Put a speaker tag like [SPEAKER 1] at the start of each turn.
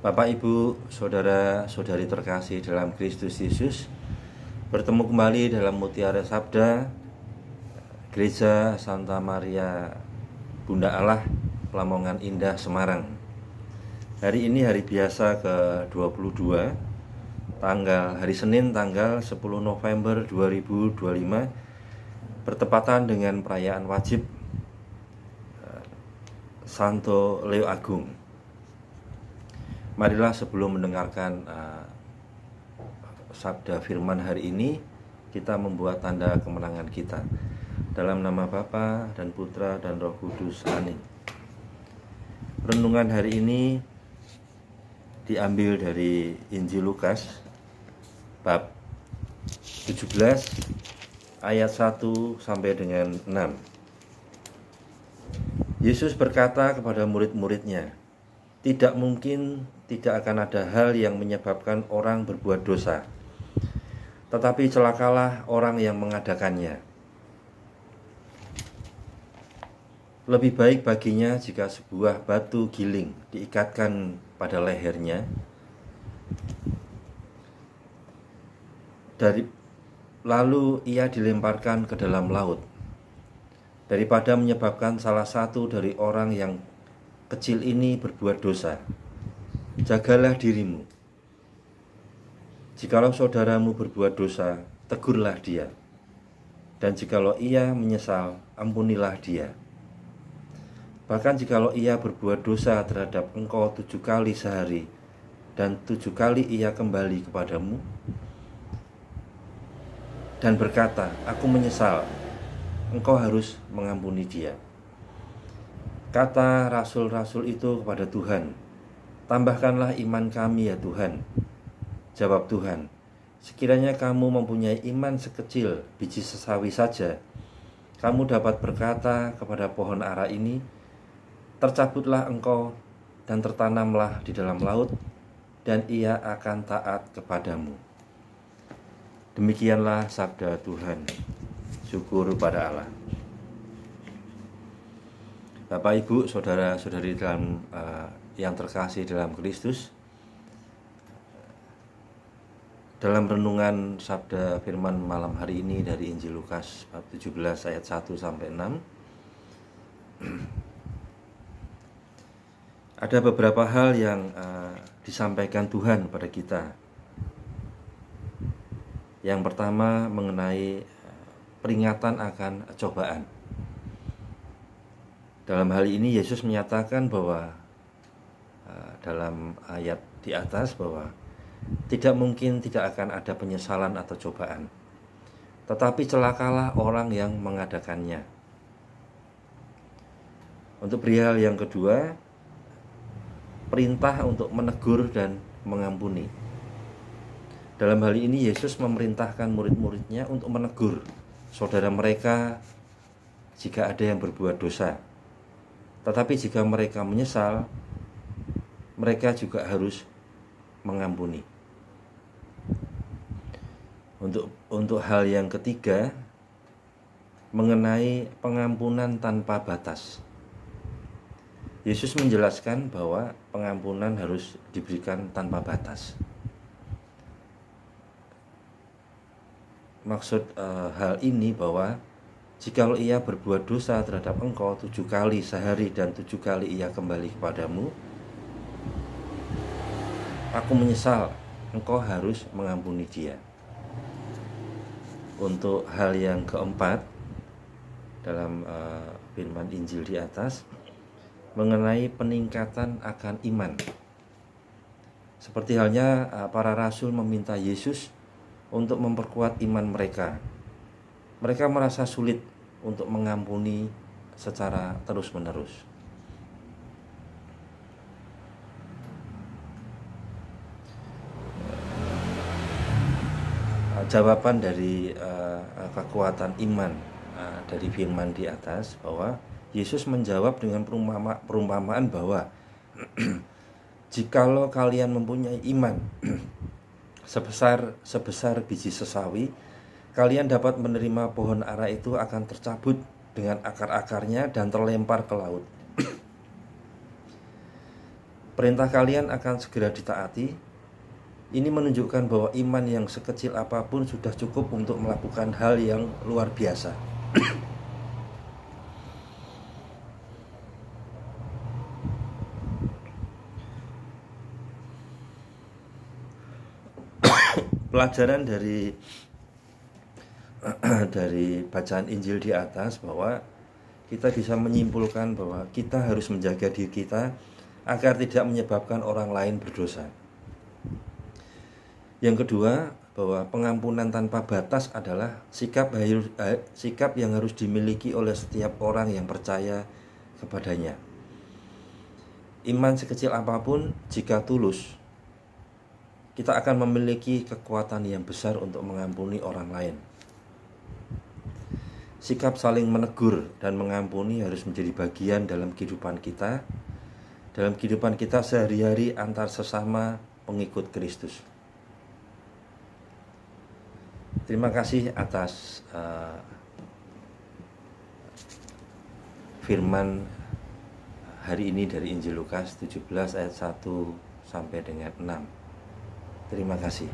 [SPEAKER 1] Bapak, Ibu, saudara-saudari terkasih dalam Kristus Yesus, bertemu kembali dalam Mutiara Sabda Gereja Santa Maria Bunda Allah, Lamongan Indah, Semarang. Hari ini hari biasa ke-22, hari Senin tanggal 10 November 2025, bertepatan dengan perayaan wajib Santo Leo Agung. Marilah sebelum mendengarkan sabda firman hari ini, kita membuat tanda kemenangan kita. Dalam nama Bapa dan Putra dan Roh Kudus. Amin. Renungan hari ini diambil dari Injil Lukas bab 17 ayat 1 sampai dengan 6. Yesus berkata kepada murid-muridnya, "Tidak mungkin tidak akan ada hal yang menyebabkan orang berbuat dosa, tetapi celakalah orang yang mengadakannya. Lebih baik baginya jika sebuah batu giling diikatkan pada lehernya, lalu ia dilemparkan ke dalam laut, daripada menyebabkan salah satu dari orang yang kecil ini berbuat dosa. Jagalah dirimu. Jikalau saudaramu berbuat dosa, tegurlah dia. Dan jikalau ia menyesal, ampunilah dia. Bahkan jikalau ia berbuat dosa terhadap engkau 7 kali sehari, dan 7 kali ia kembali kepadamu dan berkata, 'Aku menyesal,' engkau harus mengampuni dia." Kata rasul-rasul itu kepada Tuhan, "Tambahkanlah iman kami ya Tuhan." Jawab Tuhan, "Sekiranya kamu mempunyai iman sekecil biji sesawi saja, kamu dapat berkata kepada pohon ara ini, 'Tercabutlah engkau dan tertanamlah di dalam laut,' dan ia akan taat kepadamu." Demikianlah sabda Tuhan. Syukur pada Allah. Bapak, Ibu, saudara-saudari dalam yang terkasih dalam Kristus, dalam renungan sabda firman malam hari ini dari Injil Lukas bab 17 ayat 1 sampai 6, ada beberapa hal yang disampaikan Tuhan pada kita. Yang pertama mengenai peringatan akan cobaan. Dalam hal ini Yesus menyatakan bahwa dalam ayat di atas bahwa tidak mungkin tidak akan ada penyesalan atau cobaan, tetapi celakalah orang yang mengadakannya. Untuk perihal yang kedua, perintah untuk menegur dan mengampuni. Dalam hal ini Yesus memerintahkan murid-muridnya untuk menegur saudara mereka jika ada yang berbuat dosa. Tetapi jika mereka menyesal, mereka juga harus mengampuni. Untuk hal yang ketiga, mengenai pengampunan tanpa batas. Yesus menjelaskan bahwa pengampunan harus diberikan tanpa batas. Maksud hal ini bahwa jikalau ia berbuat dosa terhadap engkau 7 kali sehari dan 7 kali ia kembali kepadamu, aku menyesal, engkau harus mengampuni dia. Untuk hal yang keempat, dalam firman Injil di atas, mengenai peningkatan akan iman. Seperti halnya para rasul meminta Yesus untuk memperkuat iman mereka. Mereka merasa sulit untuk mengampuni secara terus-menerus. Jawaban dari kekuatan iman dari firman di atas bahwa Yesus menjawab dengan perumpamaan bahwa jikalau kalian mempunyai iman sebesar biji sesawi, kalian dapat menerima pohon ara itu akan tercabut dengan akar-akarnya dan terlempar ke laut. perintah kalian akan segera ditaati. Ini menunjukkan bahwa iman yang sekecil apapun sudah cukup untuk melakukan hal yang luar biasa. Pelajaran dari bacaan Injil di atas bahwa kita bisa menyimpulkan bahwa kita harus menjaga diri kita agar tidak menyebabkan orang lain berdosa. Yang kedua, bahwa pengampunan tanpa batas adalah sikap yang harus dimiliki oleh setiap orang yang percaya kepadanya. Iman sekecil apapun, jika tulus, kita akan memiliki kekuatan yang besar untuk mengampuni orang lain. Sikap saling menegur dan mengampuni harus menjadi bagian dalam kehidupan kita sehari-hari antar sesama pengikut Kristus. Terima kasih atas firman hari ini dari Injil Lukas 17 ayat 1 sampai dengan 6. Terima kasih.